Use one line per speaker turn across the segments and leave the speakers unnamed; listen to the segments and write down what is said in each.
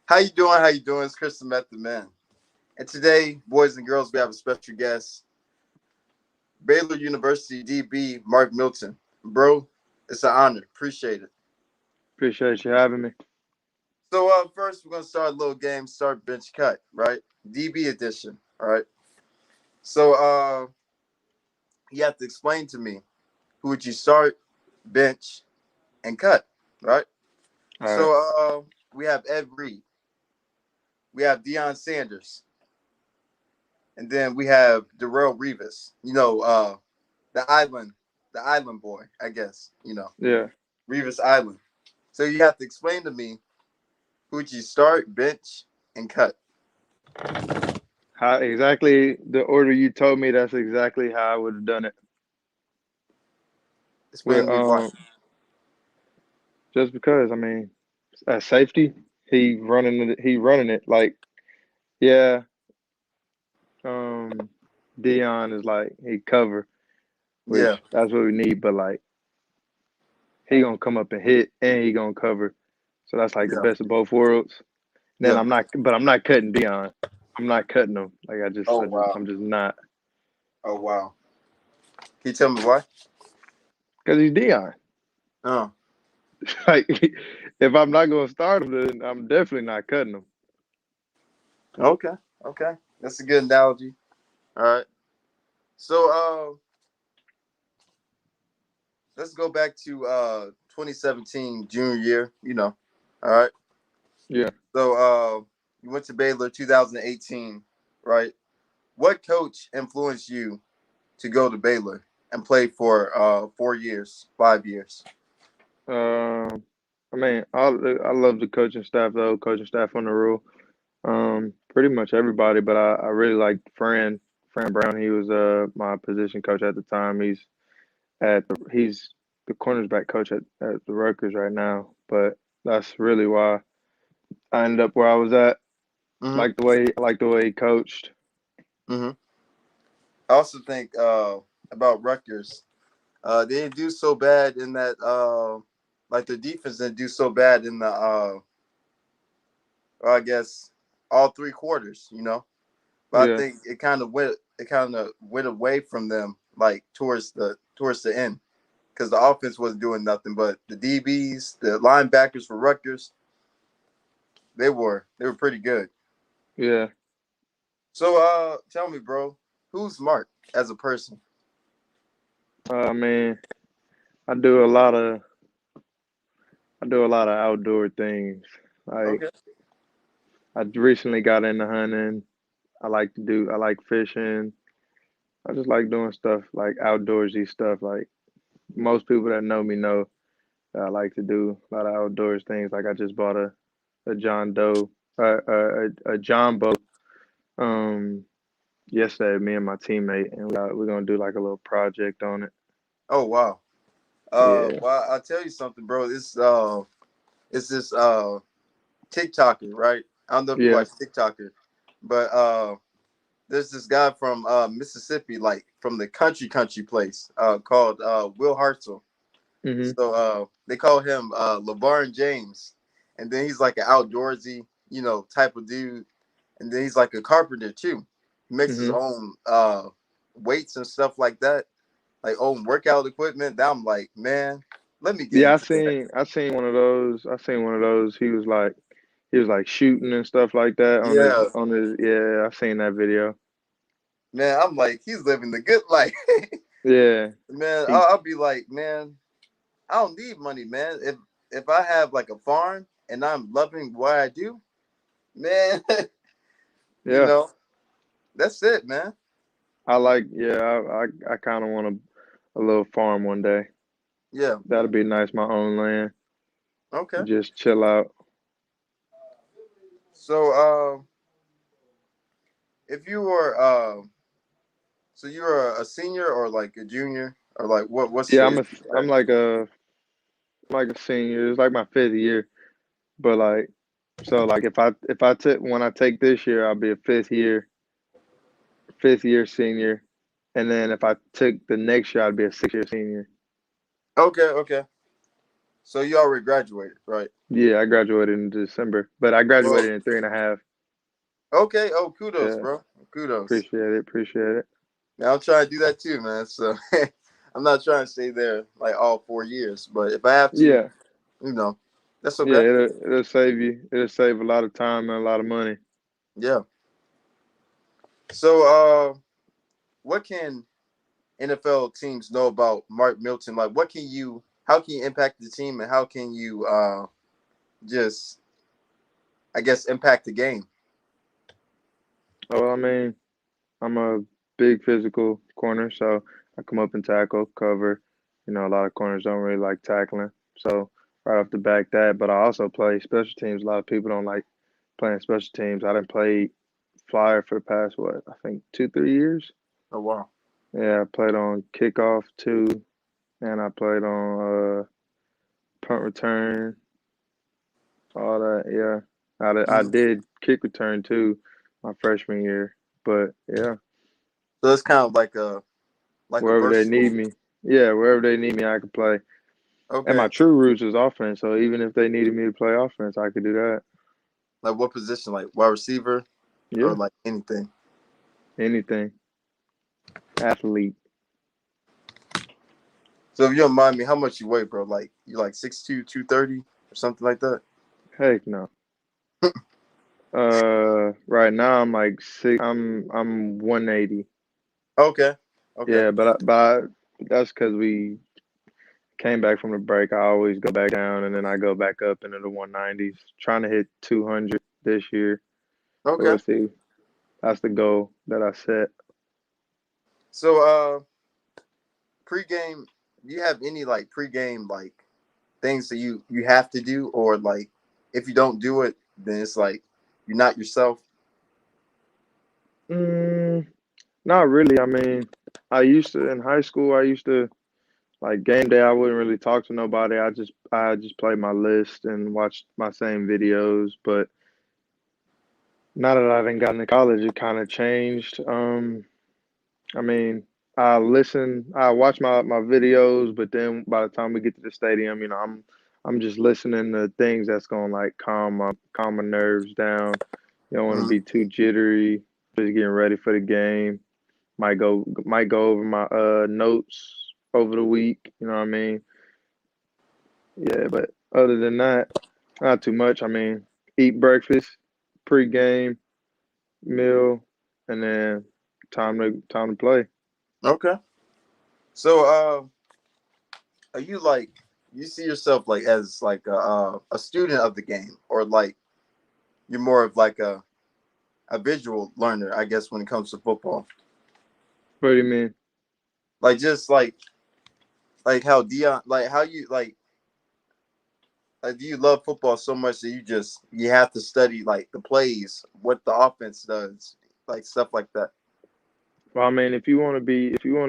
How you doing? How you doing? It's Chris the Method Man. And today, boys and girls, we have a special guest, Baylor University DB Mark Milton. Bro, it's an honor. Appreciate it.
Appreciate you having me.
So first we're gonna start a little game, start bench cut, right? DB edition. All right. So you have to explain to me who would you start, bench, and cut, right?
All right.
So we have Ed Reed, we have Deion Sanders, and then we have Darrell Revis. The island boy, I guess.
Yeah.
Revis Island. So you have to explain to me who'd you start, bench, and cut.
How exactly the order you told me, that's exactly how I would have done it.
Explain
With
to me why.
just because at safety, he running it like, yeah, um Dion is like he cover,
Yeah,
which that's what we need, but like he gonna come up and hit and he gonna cover. So that's like the
yeah,
best of both worlds. Then
yeah.
I'm not cutting Dion. I'm not cutting him. Like
Oh wow,
I'm just not,
oh wow. Can you tell me why?
because he's Dion.
Oh,
Like, if I'm not gonna start him, then I'm definitely not cutting him.
okay, okay. That's a good analogy. All right. So let's go back to 2017 junior year. All right.
Yeah.
So you went to Baylor 2018, right? What coach influenced you to go to Baylor and play for 4 years, 5 years?
Um, I love the coaching staff, though. Coaching staff on the rule. Pretty much everybody, but I really liked Fran Brown. He was my position coach at the time. He's the cornersback coach at the Rutgers right now. But that's really why I ended up where I was at.
Mm-hmm.
I like the way he coached.
Mm-hmm. I also think about Rutgers. They didn't do so bad in that. Like the defense didn't do so bad in the. I guess all 3 quarters. But I
Yeah.
think it kind of went. It kind of went away from them, like towards the end, because the offense wasn't doing nothing. But the DBs, the linebackers for Rutgers, they were pretty good.
Yeah.
So tell me, bro, who's Mark as a person?
I mean, I do a lot of I do a lot of outdoor things. Like,
Okay.
I recently got into hunting. I like fishing. I just like doing stuff like outdoorsy stuff. Like, most people that know me know that I like to do a lot of outdoors things. Like, I just bought a John Doe, a John bow, um, yesterday. Me and my teammate, and we're gonna do like a little project on it.
Oh wow.
Yeah,
Well, I'll tell you something, bro. It's this TikToker, right? I don't know if you
yeah,
watch TikToker, but there's this guy from Mississippi, like from the country place, called Will Hartzell.
mhm,
So they call him LeBron James, and then he's like an outdoorsy, type of dude, and then he's like a carpenter too. He makes his
mhm.
own weights and stuff like that, like own workout equipment. That I'm like, man, let me get
Yeah,
into that.
I seen one of those. I seen one of those. He was like shooting and stuff like that
Yeah,
on his. Yeah, I seen that video.
man, I'm like, he's living the good life.
Yeah,
Man,
he.
I'll be like, man, I don't need money, man. If I have like a farm and I'm loving what I do, man, you
Yeah,
know, that's it, man.
I like. Yeah, I kind of want a little farm one day.
Yeah.
That'd be nice. My own land.
Okay.
Just chill out.
So, if you were, so you're a senior or like a junior or like what? What's
Yeah,
the issue with that?
I'm like a senior. It's like my fifth year, but like, so like if I took when I take this year, I'll be a fifth year senior, and then if I took the next year, I'd be a 6 year senior.
Okay. Okay. So you already graduated, right?
Yeah, I graduated in December, but I
Well,
graduated in 3.5.
okay. Oh, kudos,
Yeah,
bro. Kudos.
appreciate it. Appreciate it.
Now I'm trying to do that too, man. So I'm not trying to stay there like all 4 years, but if I have to,
Yeah,
that's
yeah.
okay.
It'll save you. It'll save a lot of time and a lot of money.
Yeah. So, what can NFL teams know about Mark Milton? Like, how can you impact the team, and how can you, just, I guess, impact the game?
Oh, I mean, I'm a big physical corner, so I come up and tackle, cover. A lot of corners don't really like tackling. So right off the back that, but I also play special teams. A lot of people don't like playing special teams. I didn't play flyer for the past what, I think 2, 3 years.
Oh wow.
Yeah, I played on kickoff too, and I played on punt return, all that. Yeah, I
Mhm.
did kick return too, my freshman year. But yeah,
So it's kind of like a
wherever they need
versatile.
me, yeah, wherever they need me, I could play. And my
Okay.
true roots is offense, so even if they needed me to play offense, I could do that.
Like what position? Like wide receiver or
Yeah,
like anything?
anything. Athlete.
So if you don't mind me, how much you weigh, bro? Like you like 6'2", 230 or something like that?
Heck no. Right now I'm like six. I'm 180.
Okay. Okay.
Yeah, that's because we came back from the break. I always go back down and then I go back up into the 190s. Trying to hit 200 this year. So
Okay.
we'll see. That's the goal that I set.
So pregame, do you have any like pregame like things that you have to do, or like if you don't do it, then it's like you're not yourself?
Mm, Not really. I mean, I used to in high school. I used to like game day. I wouldn't really talk to nobody. I just play my list and watch my same videos. But now that I done got into college, it kind of changed. I mean, I watch my videos, but then by the time we get to the stadium, I'm just listening to things that's gonna like calm my nerves down. You don't want to
Mhm.
be too jittery. Just getting ready for the game. Might go over my notes over the week. You know what I mean? Yeah, but other than that, not too much. I mean, eat breakfast, pre-game meal, and then time to play.
Okay. So are you like you see yourself like as like a student of the game, or like you're more of like a visual learner, I guess, when it comes to football?
What do you mean?
Like just like how Dion, like how you like do you love football so much that you have to study like the plays, what the offense does, like stuff like that?
Well, I mean, if you want to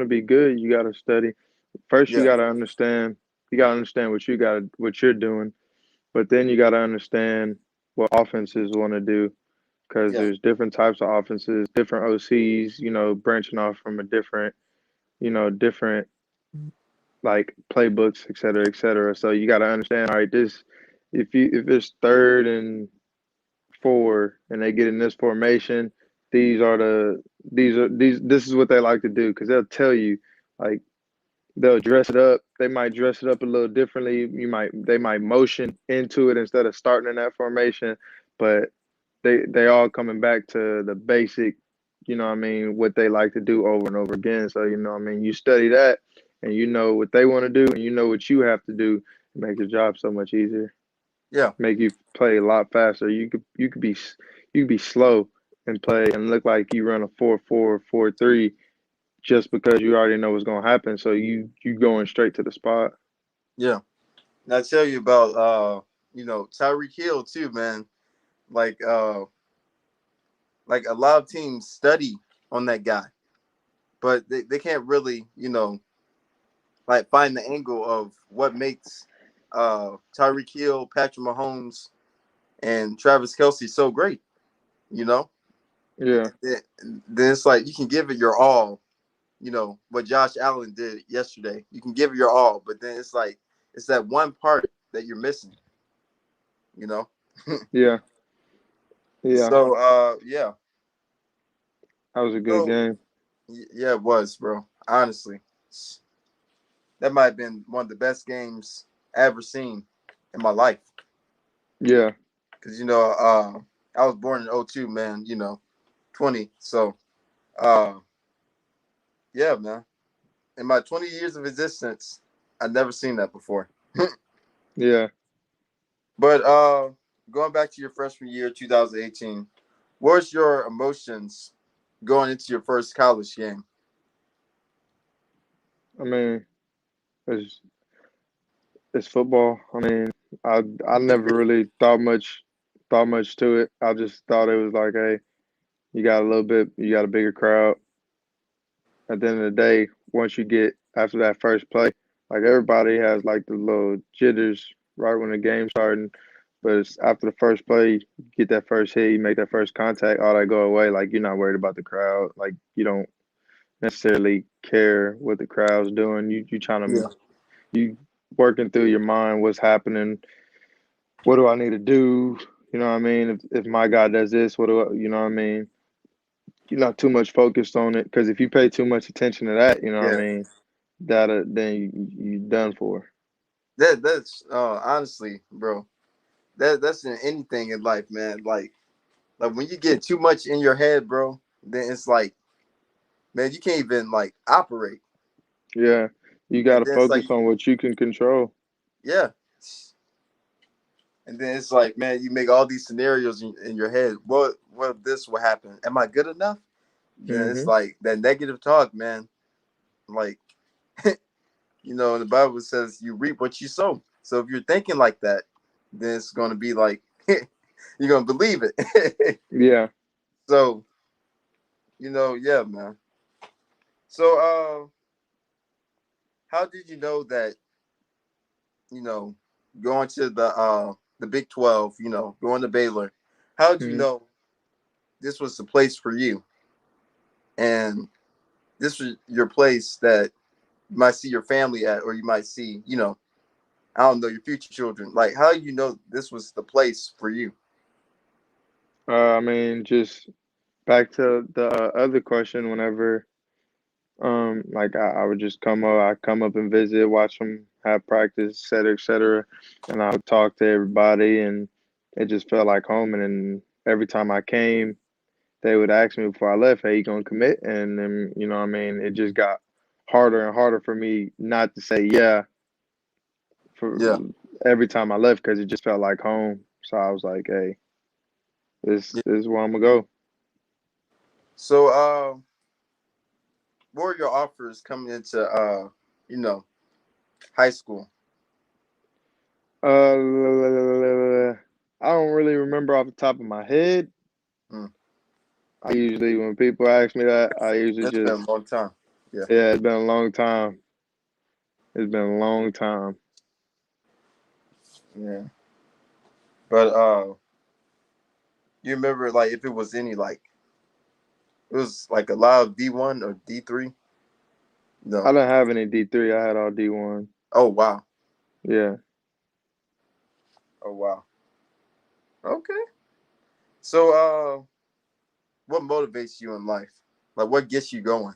be good, you got to study. First, you
Yeah.
got to understand. You got to understand what you're doing, but then you got to understand what offenses want to do because
Yeah.
there's different types of offenses, different OCs. Branching off from a different like playbooks, et cetera, et cetera. So you got to understand. All right, this if it's 3rd and 4 and they get in this formation, these are the these are these this is what they like to do because they'll tell you like they'll dress it up. They might dress it up a little differently. They might motion into it instead of starting in that formation, but they all coming back to the basic, what I mean, what they like to do over and over again. So, what I mean, you study that and you know what they want to do and you know what you have to do to make your job so much easier.
Yeah.
Make you play a lot faster. You could be slow and play and look like you run a 4-4, 4-3 just because you already know what's gonna happen. So you going straight to the spot.
Yeah. And I tell you about Tyreek Hill too, man. Like like a lot of teams study on that guy, but they can't really, like find the angle of what makes Tyreek Hill, Patrick Mahomes, and Travis Kelsey so great, you know?
Yeah,
Then it's like you can give it your all, what Josh Allen did yesterday. You can give it your all, but then it's like it's that one part that you're missing. You know.
Yeah. Yeah.
So yeah.
That was a good
So
game.
yeah, it was, bro. Honestly, that might have been one of the best games I ever seen in my life.
Yeah.
Cause I was born in '02, man. 20. So uh, yeah, man. In my 20 years of existence, I've never seen that before.
Yeah.
But going back to your freshman year, 2018, what was your emotions going into your first college game?
I mean, it's it's football. I mean, I never really thought much to it. I just thought it was like, hey, you got a bigger crowd. At the end of the day, once you get after that first play, like everybody has like the little jitters right when the game's starting. But it's after the first play, you get that first hit, you make that first contact, all that go away. Like you're not worried about the crowd. Like you don't necessarily care what the crowd's doing. You trying to
Yeah,
you working through your mind what's happening. What do I need to do? You know what I mean? If my guy does this, what do I, you know what I mean? You're not too much focused on it because if you pay too much attention to that, you know what I
yeah.
mean, that then you done for.
That's honestly, bro. That's in anything in life, man. Like when you get too much in your head, bro, then it's like, man, you can't even like operate.
Yeah, you got
And
to
then it's like,
focus on what you can control.
yeah. And then it's like, man, you make all these scenarios in your head. What if this will happen? Am I good enough? Then it's
Hmm.
like that negative talk, man. Like, the Bible says you reap what you sow. So if you're thinking like that, then it's gonna be like you're gonna believe it.
Yeah.
So, yeah, man. So how did you know that, you know, going to the Big 12, going to Baylor, how did you
Hmm.
know this was the place for you? And this was your place that you might see your family at, or you might see, I don't know, your future children. Like, how do you know this was the place for you?
I mean, just back to the other question. Whenever like I would just come up and visit, watch them have practice, et cetera, and I would talk to everybody, and it just felt like home. And then every time I came, they would ask me before I left, "Hey, you gonna commit?" And then you know, what I mean, it just got harder and harder for me not to say yeah for
Yeah.
every time I left because it just felt like home. So I was like, "Hey,
Yeah.
this is where I'm gonna go."
So, what were your offers coming into, you know, high school?
I don't really remember off the top of my head.
Mm,
I usually, when people ask me that, I usually
that's been
just,
a long time. Yeah.
yeah, it's been a long time. It's been a long time.
Yeah. But you remember like if it was any like it was like a lot of D1 or D3?
I
No.
didn't have any D3. I had all D1.
Oh wow.
Yeah.
Oh wow. Okay. So what motivates you in life? Like what gets you going?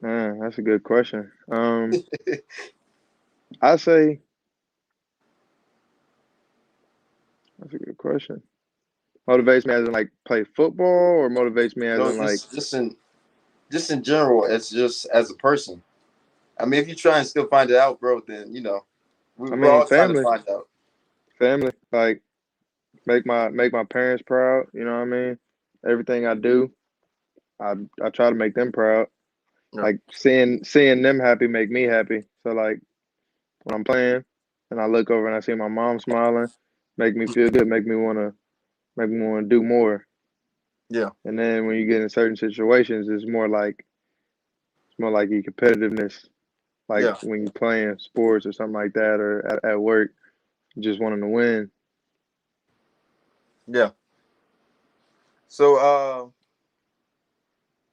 Man, that's a good question. I say that's a good question. Motivates me as in like play football, or motivates me as
No,
in like
just in general, it's just as a person. I mean, if you try and still find it out, bro, then
I
we're
mean
all trying to
family,
find out.
family. Like make my parents proud. You know what I mean? Everything I do, I I try to make them proud.
Yeah.
Like seeing them happy make me happy. So like when I'm playing and I look over and I see my mom smiling, make me feel good, make me wanna do more.
Yeah.
And then when you get in certain situations, it's more like your competitiveness, like
Yeah.
when you're playing sports or something like that, or at work, just wanting to win.
Yeah. So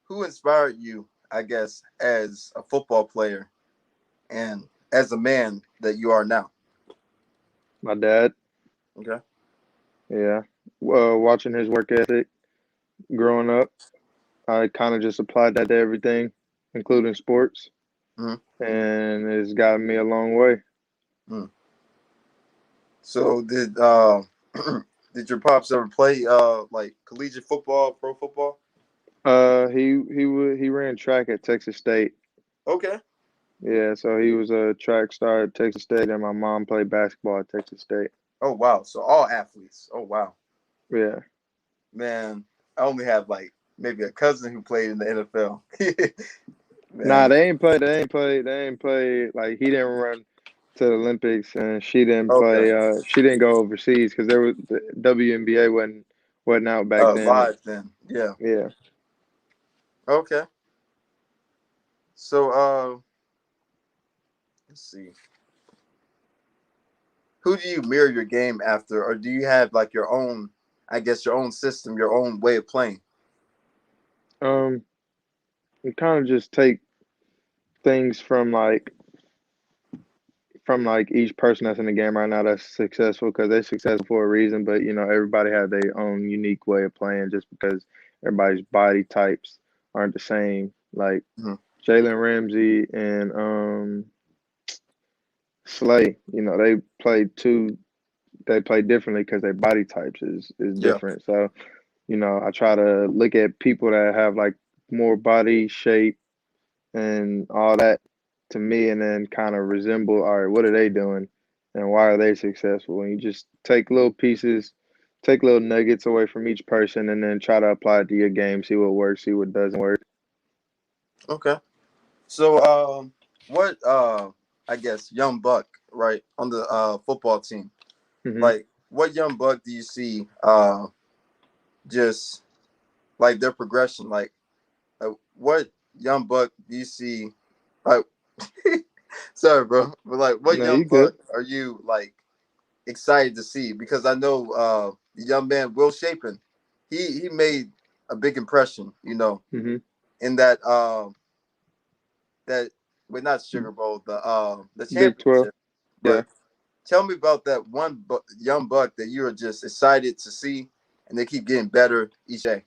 who inspired you I guess, as a football player and as a man that you are now?
My dad,
Okay.
yeah. Watching his work ethic growing up, I kind of just applied that to everything, including sports,
Hmm.
and it's gotten me a long way.
Hmm. So did your pops ever play like collegiate football, pro football?
He ran track at Texas State.
Okay.
Yeah, so he was a track star at Texas State, and my mom played basketball at Texas State.
Oh wow. So all athletes. Oh wow.
Yeah.
Man, I only have like maybe a cousin who played in the NFL.
Nah,
Man.
They ain't play. Like he didn't run to the Olympics, and she didn't
Okay.
play. She didn't go overseas because there was the WNBA wasn't out back then.
Live then. Yeah.
Yeah.
Okay. So let's see. Who do you mirror your game after, or do you have like your own, I guess, your own system, your own way of playing?
Um, we kind of just take things from like each person that's in the game right now that's successful because they're successful for a reason. But everybody have their own unique way of playing just because everybody's body types aren't the same. Like
Hmm.
Jalen Ramsey and Slay, they play differently because their body types is
Yeah.
different. So I try to look at people that have like more body shape and all that to me, and then kind of resemble, all right, what are they doing and why are they successful? And you just take little pieces, take little nuggets away from each person, and then try to apply it to your game, see what works, see what doesn't work.
Okay. So what I guess young buck right on the football team,
Hmm.
like what young buck do you see just like their progression, like what young buck do you see like sorry bro, but like what
No, you
young
good.
buck are you like excited to see? Because I know the young man Will Shapen, he made a big impression,
Hmm.
in that well, not Sugar Bowl, the
Big 12.
championship.
Yeah.
But tell me about that one young buck that you are just excited to see, and they keep getting better each day.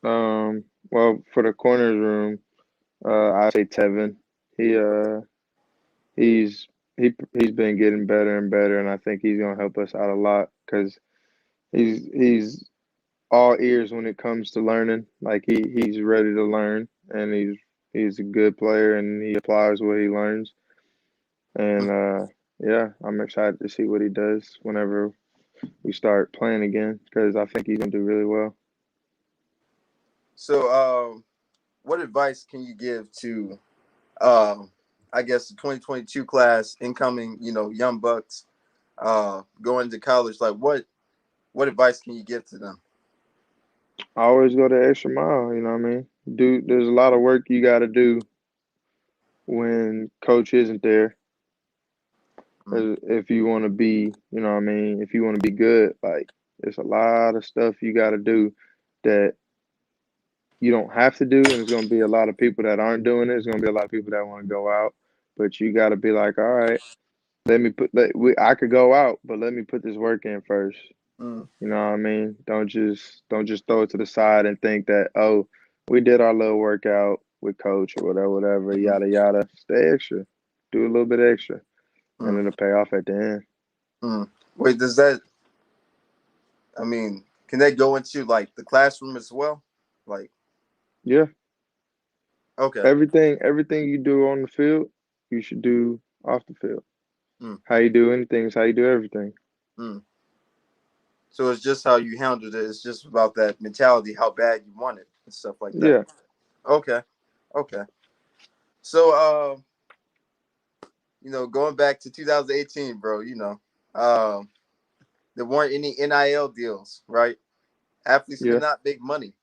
Well, for the corners room, I say Tevin. He he's he's been getting better and better, and I think he's gonna help us out a lot because he's all ears when it comes to learning. Like he's ready to learn, and he's a good player, and he applies what he learns. And yeah, I'm excited to see what he does whenever we start playing again because I think he's gonna do really well.
So, what advice can you give to, um, I guess, the 2022 class, incoming, young bucks, going to college? Like, what advice can you give to them?
I always go the extra mile. You know what I mean? There's a lot of work you got to do when coach isn't there.
Mm,
If you want to be, you know what I mean, if you want to be good, like there's a lot of stuff you got to do that you don't have to do, and there's going to be a lot of people that aren't doing it. There's going to be a lot of people that want to go out, but you got to be like, all right, I could go out, but let me put this work in first.
mm,
You know what I mean? Don't just throw it to the side and think that, oh, we did our little workout with coach or whatever,
mm,
yada yada. Stay extra, do a little bit extra, and
mm,
it'll pay off at the end.
mm. Wait, does that? I mean, can that go into like the classroom as well? Like,
Yeah,
okay.
everything you do on the field, you should do off the field.
Mm,
How you do anything is how you do everything.
mm. So it's just how you handled it. It's just about that mentality, how bad you want it, and stuff like that.
Yeah,
Okay, okay. So, going back to 2018, bro, um, there weren't any NIL deals, right? Athletes could
yeah,
not make money.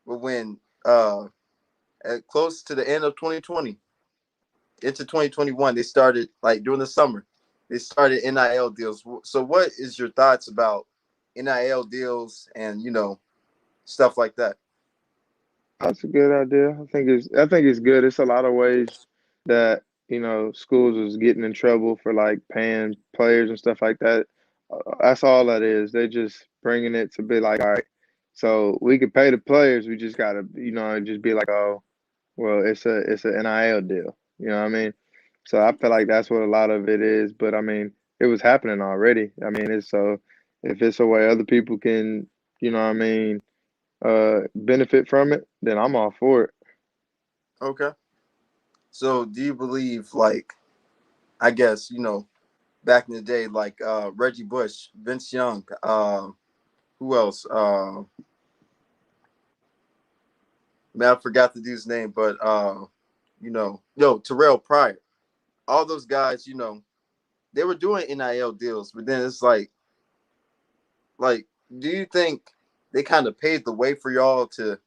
But when at close to the end of 2020 into 2021, they started like during the summer, they started NIL deals. So, what is your thoughts about NIL deals and stuff like that?
That's a good idea. I think it's good. It's a lot of ways that, schools is getting in trouble for like paying players and stuff like that. That's all that is. They just bringing it to be like, all right, so we could pay the players. We just gotta, just be like, oh, well, it's a NIL deal. You know what I mean? So I feel like that's what a lot of it is. But I mean, it was happening already. I mean, it's so if it's a way other people can, what I mean, benefit from it, then I'm all for it.
Okay. So do you believe, like, I guess, back in the day, like Reggie Bush, Vince Young, who else? Man, I forgot the dude's name, but Terrell Pryor. All those guys, they were doing NIL deals, but then it's like, do you think they kind of paved the way for y'all to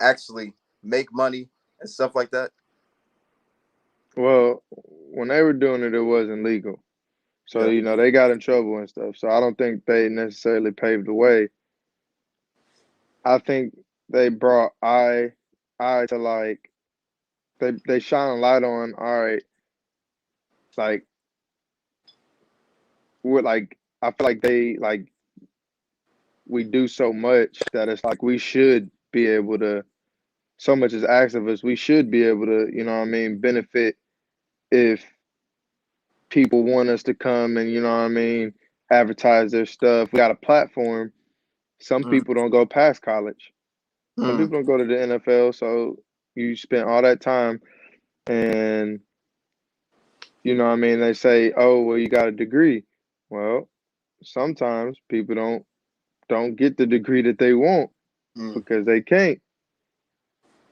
actually make money and stuff like that?
Well, when they were doing it, it wasn't legal. So,
Yeah.
they got in trouble and stuff. So I don't think they necessarily paved the way. I think they brought I to like they shine a light on, all right, like we're like I feel like they like we do so much that it's like we should be able to so much is asked of us, we should be able to, what I mean, benefit if people want us to come and, what I mean, advertise their stuff. We got a platform. Some
Mm,
people don't go past college. Some
mm,
people don't go to the NFL, so you spend all that time and what I mean, they say, "Oh, well, you got a degree." Well, sometimes people don't get the degree that they want
mm,
because they can't.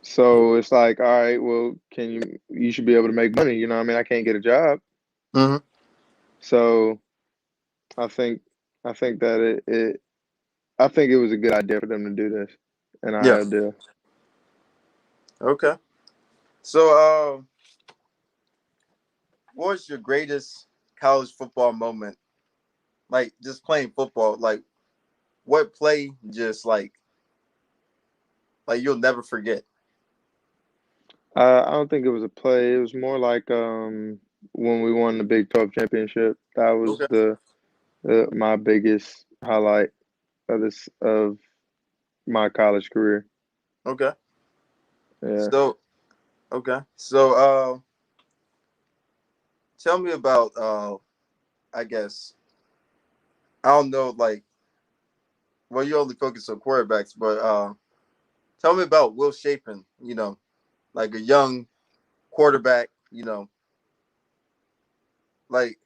So it's like, all right, well, you should be able to make money, you know what I mean? I can't get a job.
mm.
So I think I think that I think it was a good idea for them to do this.
Yeah.
NIL deal.
Okay. So, what was your greatest college football moment? Like just playing football. Like what play just like you'll never forget?
I don't think it was a play. It was more like when we won the Big 12 championship. That was
Okay.
the my biggest highlight of my college career.
Okay.
Yeah.
So okay. So tell me about I guess I don't know, like, well, you only focus on quarterbacks, but tell me about Will Shapen, like a young quarterback, like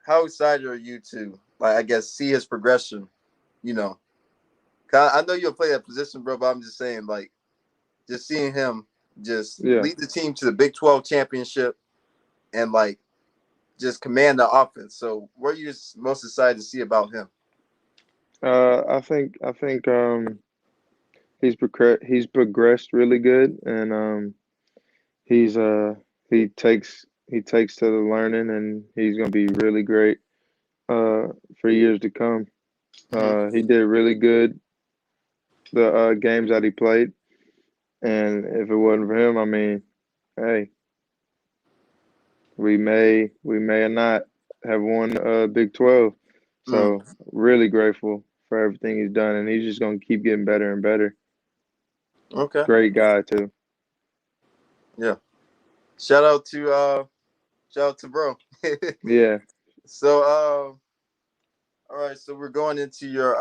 how excited are you to, like, I guess, see his progression, you know? 'Cause I know you'll play that position, bro, but I'm just saying, like, just seeing him just
Yeah.
lead the team to the Big 12 championship and, like, just command the offense. So, what are you most excited to see about him?
I think he's progressed really good, and he's he takes to the learning, and he's gonna be really great uh for years to come.
Hmm.
He did really good the games that he played, and if it wasn't for him, I mean, hey, we may or not have won Big 12.
Mm.
So really grateful for everything he's done, and he's just gonna keep getting better and better.
Okay.
Great guy too.
Yeah. Shout out to bro.
Yeah.
So all right, so we're going into your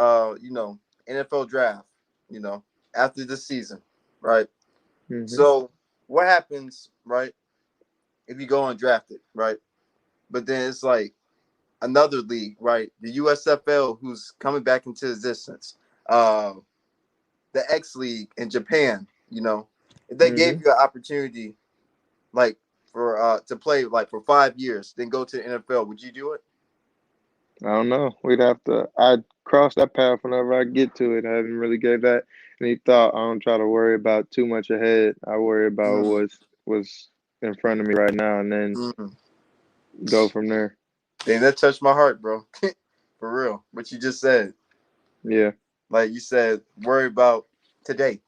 NFL draft, you know, after this season, right?
Hmm.
So what happens, right, if you go undrafted, right? But then it's like another league, right? The USFL, who's coming back into existence. Uh, the X League in Japan, if they gave
Hmm.
you an opportunity, like for to play like for 5 years, then go to the NFL, would you do it?
I don't know. I'd cross that path whenever I get to it. I haven't really gave that any thought. I don't try to worry about too much ahead. I worry about
Mm,
what's in front of me right now, and then
mm.
go from there.
Dang, that touched my heart, bro. For real. What you just said.
Yeah.
Like you said, worry about today.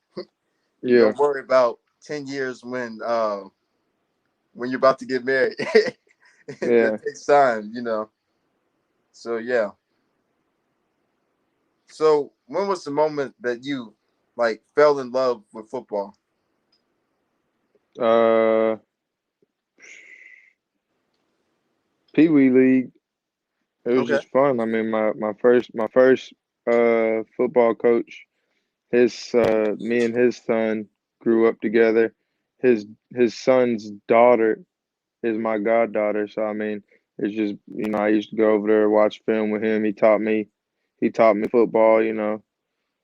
You
Yeah,
don't worry about 10 years when you're about to get married. That
yeah.
takes time, you know. So yeah. So when was the moment that you like fell in love with football?
Uh, Pee Wee League. It was
Okay.
just fun. I mean, my first football coach. Me and his son grew up together. His son's daughter is my goddaughter. So I mean, it's just I used to go over there watch film with him. He taught me football.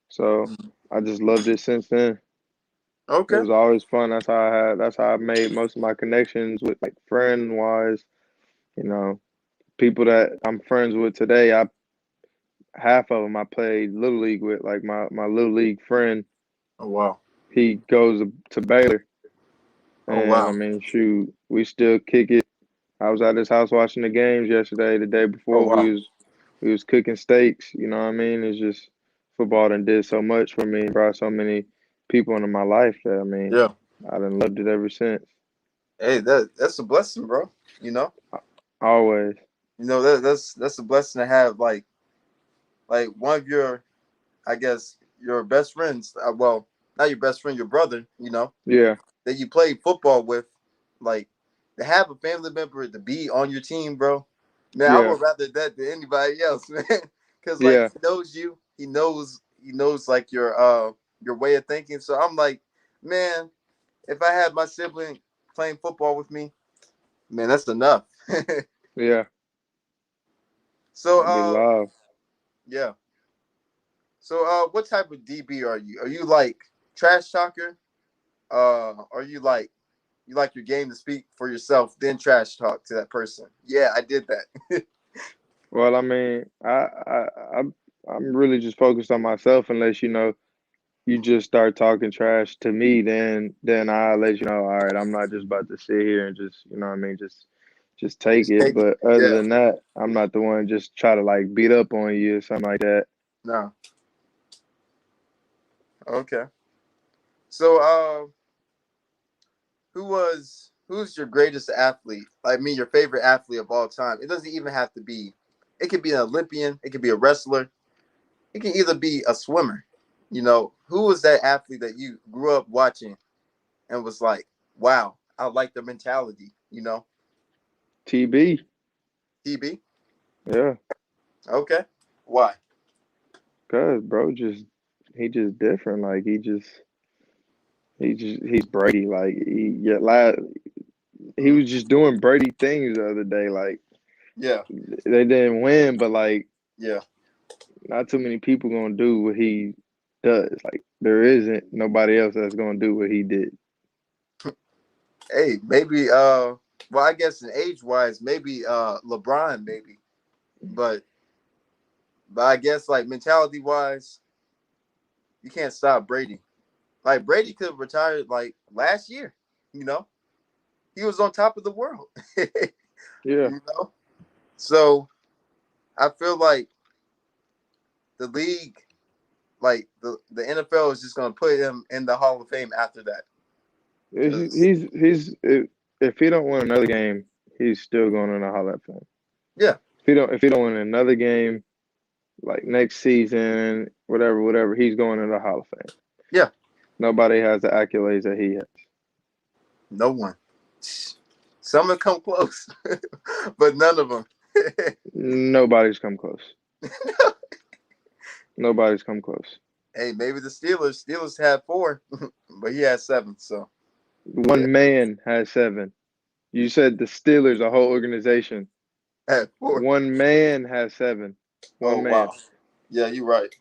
So
Mhm.
I just loved it since then. It
Okay.
was always fun. That's how I made most of my connections with like friend wise. You know, people that I'm friends with today. I half of them I played little league with. Like my little league friend,
Oh wow.
he goes to Baylor,
Oh
and I
wow.
mean, shoot, we still kick it. I was at his house watching the games yesterday. The day
Oh
before,
wow.
we was cooking steaks. You know what I mean? It's just football done did so much for me, brought so many people into my life that I mean,
Yeah.
I done loved it ever since.
Hey, that's a blessing, bro. You know.
Always.
That's a blessing to have like one of your, I guess, your best friends. Well, not your best friend, your brother. You know,
Yeah,
that you played football with, like to have a family member to be on your team, bro. Man, I
yeah,
would rather that than anybody else, man. Because like
yeah,
he knows you, he knows like your way of thinking. So I'm like, man, if I had my sibling playing football with me, man, that's enough.
yeah.
so
That'd be love.
yeah. So what type of DB are you? Are you like trash talker? Are you like your game to speak for yourself, then trash talk to that person? Yeah, I did that.
Well, I mean, I'm really just focused on myself. Unless you just start talking trash to me, then I'll let you know. All right, I'm not just about to sit here and just what I mean, just take
Just
it.
take it.
But other
Yeah.
than that, I'm not the one just try to like beat up on you or something like that.
No. Okay. So who's your greatest athlete? I mean your favorite athlete of all time. It doesn't even have to be, it could be an Olympian, it could be a wrestler, it can either be a swimmer. Who was that athlete that you grew up watching and was like, wow, I like the mentality,
TB,
TB?
yeah,
Okay. Why?
cause bro, he just different. Like he's Brady. Like he was just doing Brady things the other day. Like
Yeah.
they didn't win, but like
Yeah.
not too many people gonna do what he does. Like there isn't nobody else that's gonna do what he did.
Hey, maybe well, I guess in age wise, maybe LeBron, maybe. But I guess like mentality wise, you can't stop Brady. Like Brady could have retired like last year, you know? He was on top of the world.
Yeah,
you know? So I feel like the league, like the NFL is just gonna put him in the Hall of Fame after that. Cause
if he don't win another game, he's still going in the Hall of Fame.
yeah,
If he don't win another game like next season, whatever, he's going in the Hall of Fame.
yeah,
Nobody has the accolades that he has.
no one. Some have come close, but none of them.
Nobody's come close. Nobody's come close.
Hey, maybe the Steelers had four, but he had seven. So yeah,
One man has seven. You said the Steelers, a whole organization.
had four.
One man has seven.
Oh
One man.
wow. Yeah, you're right.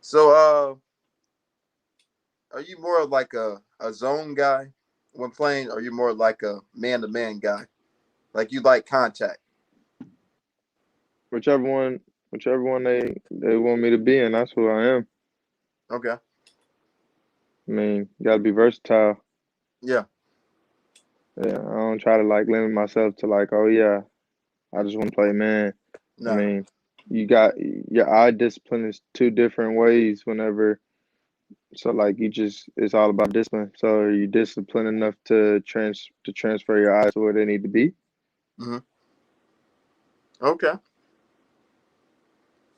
So are you more like a zone guy when playing? Or are you more like a man to man guy? Like you like contact?
Whichever one, whichever one they want me to be in, that's who I am.
Okay.
I mean, you gotta be versatile.
Yeah.
Yeah, I don't try to like limit myself to like, oh yeah, I just want to play man. I
No.
mean, you got your eye discipline is two different ways. Whenever So like it's all about discipline. So are you disciplined enough to transfer your eyes to where they need to be?
Hmm. Okay.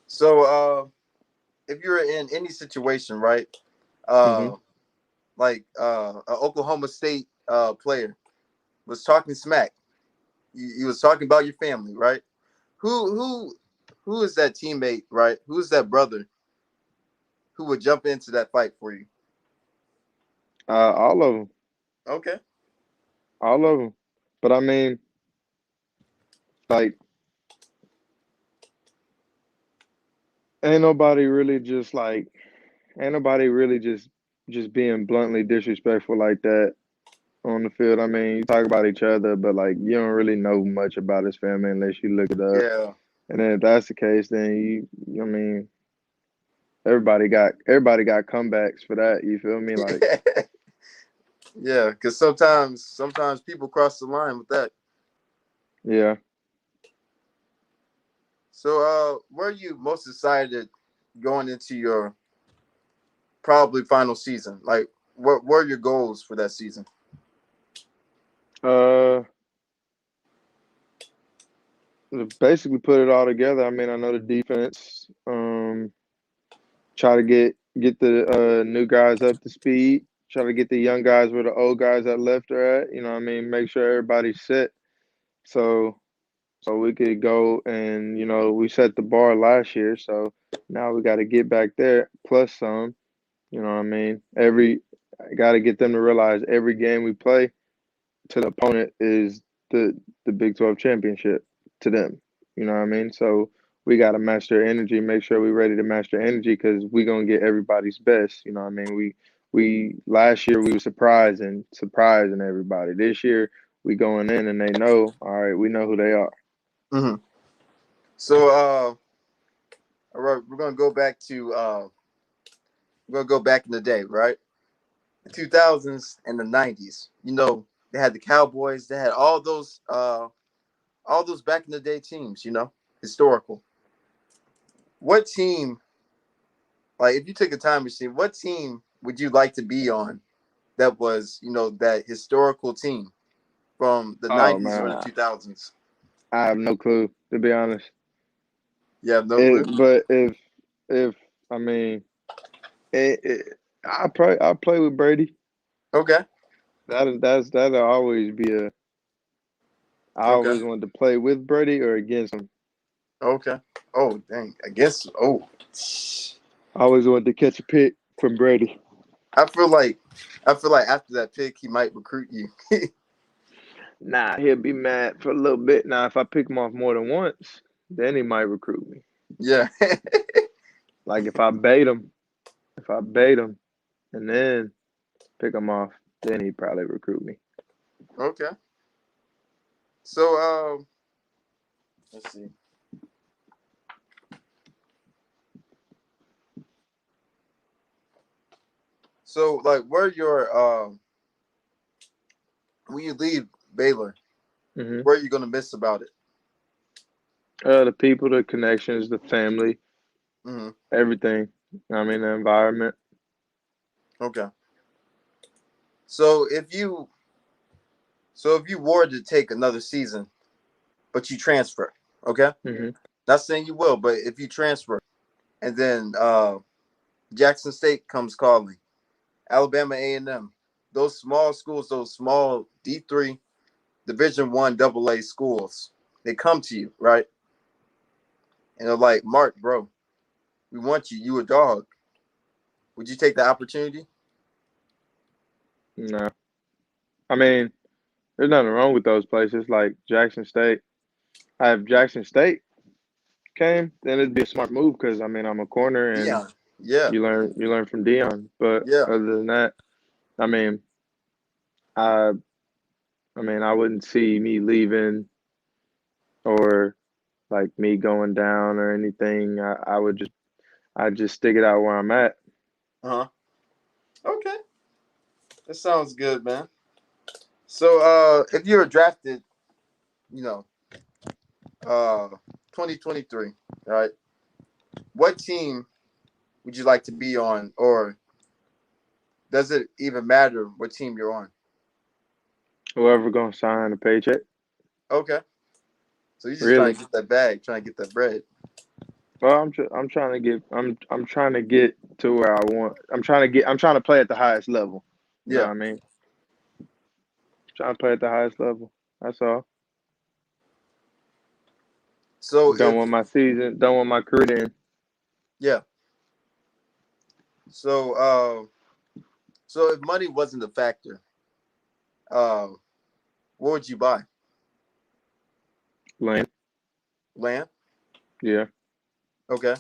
So, if you're in any situation, right?
Hmm.
Uh, like an Oklahoma State player was talking smack. You was talking about your family, right? Who who who is that teammate, right? Who's that brother who would jump into that fight for you?
All of them,
Okay.
all of them. But I mean, like, ain't nobody really just like, ain't nobody really just being bluntly disrespectful like that on the field. I mean, you talk about each other, but like you don't really know much about his family unless you look it up.
Yeah.
And then if that's the case, then I mean, everybody got comebacks for that. You feel me? Like,
Yeah, because sometimes people cross the line with that.
yeah.
So, where are you most excited going into your probably final season? Like, what were your goals for that season?
Uh, Basically put it all together. I mean, I know the defense. Try to get the new guys up to speed. Try to get the young guys where the old guys that left are at. You know what I mean? Make sure everybody's set. So so we could go and we set the bar last year. So now we got to get back there plus some. You know what I mean? I got to get them to realize every game we play to the opponent is the Big 12 championship to them. You know what I mean? So we got to match their energy, make sure we're ready to match their energy because we're gonna get everybody's best. You know what I mean? We last year we were surprising everybody. This year we going in and they know, all right, we know who they are.
Hmm. So, all right, we're gonna go back in the day, right? The 2000s and the 90s. They had the Cowboys. They had all those back in the day teams. Historical. What team, like, if you took a time machine, what team would you like to be on? That was, that historical team from the
Oh
90s or the
man,
2000s.
I have no clue to be honest.
You have no clue.
But if I mean, I play with Brady.
Okay.
That'll always be a. I
Okay.
always wanted to play with Brady or against him.
Okay. Oh dang. I guess. Oh.
I always wanted to catch a pick from Brady.
I feel like I feel like after that pick, he might recruit you.
Nah, he'll be mad for a little bit. Now, if I pick him off more than once, then he might recruit me.
Yeah.
Like if I bait him, and then pick him off, then he'd probably recruit me.
Okay. So let's see. So like, when you leave Baylor,
Hmm.
where are you gonna miss about it?
The people, the connections, the family,
Hmm.
everything. I mean, the environment.
Okay. So if you were to take another season, but you transfer, okay?
Hmm.
Not saying you will, but if you transfer, and then Jackson State comes calling, Alabama A&M, those small schools, those small D3 Division 1 AA schools, they come to you, right? And they're like, Mark, bro, we want you. You a dog. Would you take the opportunity?
No, I mean, there's nothing wrong with those places like Jackson State. If Jackson State came, then it'd be a smart move because I mean I'm a corner and
Dion. Yeah.
you learn from Dion. But
Yeah.
other than that, I mean, I I wouldn't see me leaving or like me going down or anything. I just stick it out where I'm at.
Uh-huh. Okay. That sounds good, man. So if you were drafted, you know, uh 2023, right? What team would you like to be on, or Does it even matter what team you're on?
Whoever gonna sign a paycheck.
Okay. So you're just trying
Really?
to get that bag, trying to get that bread.
Well, I'm trying to get I'm trying to get to where I want. I'm trying to play at the highest level. You know what
Yeah.
I mean? Trying to play at the highest level. That's all.
So
Don't
if
want my season. Don't want my career to end.
yeah. So so if money wasn't a factor, uh, what would you buy?
Land.
Land?
Yeah,
Okay.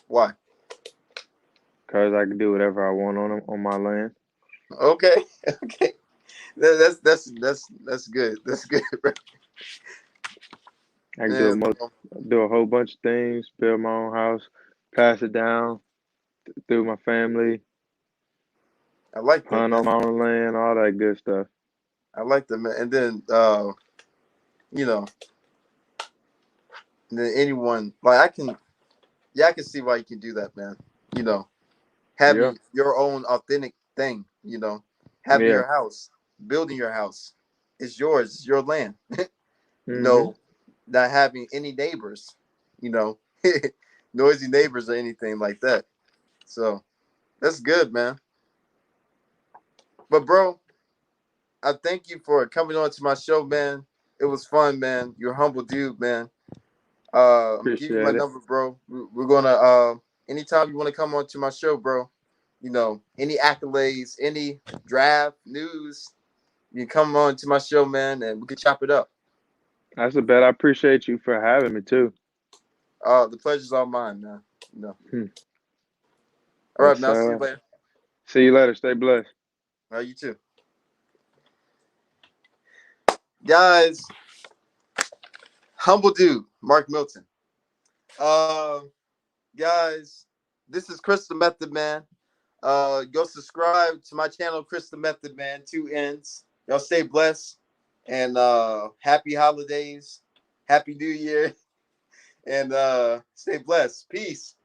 Why?
cause I can do whatever I want on my land.
Okay. Okay. That's good. That's good. Bro.
I can
Yeah,
do a whole bunch of things. Build my own house. Pass it down through my family.
I like that,
Hunt on
man.
my own land. All that good stuff.
I like that, man. And then you know, then anyone like I can yeah, I can see why you can do that, man. You know,
Yeah.
having your own authentic thing, having
Yeah.
your house, building your house. It's yours, it's your land.
Mhm.
No, not having any neighbors, you know, noisy neighbors or anything like that. So that's good, man. But bro, I thank you for coming on to my show, man. It was fun, man. You're a humble dude, man. I'm gonna give you my
Appreciate it.
number, bro. We're gonna anytime you want to come on to my show, bro. Any accolades, any draft news, you can come on to my show, man, and we can chop it up.
That's a bet. I appreciate you for having me too.
The pleasure's all mine, man. You know.
Hmm.
All right,
Yes,
man. I'll see you
sir.
later.
See you later. Stay blessed.
You too, guys. Humble dude, Mark Milton. Uh, guys, this is Chris the Method Man. Go subscribe to my channel, Chris the Method Man. Two ends. Y'all stay blessed and happy holidays, happy New Year, and stay blessed. Peace.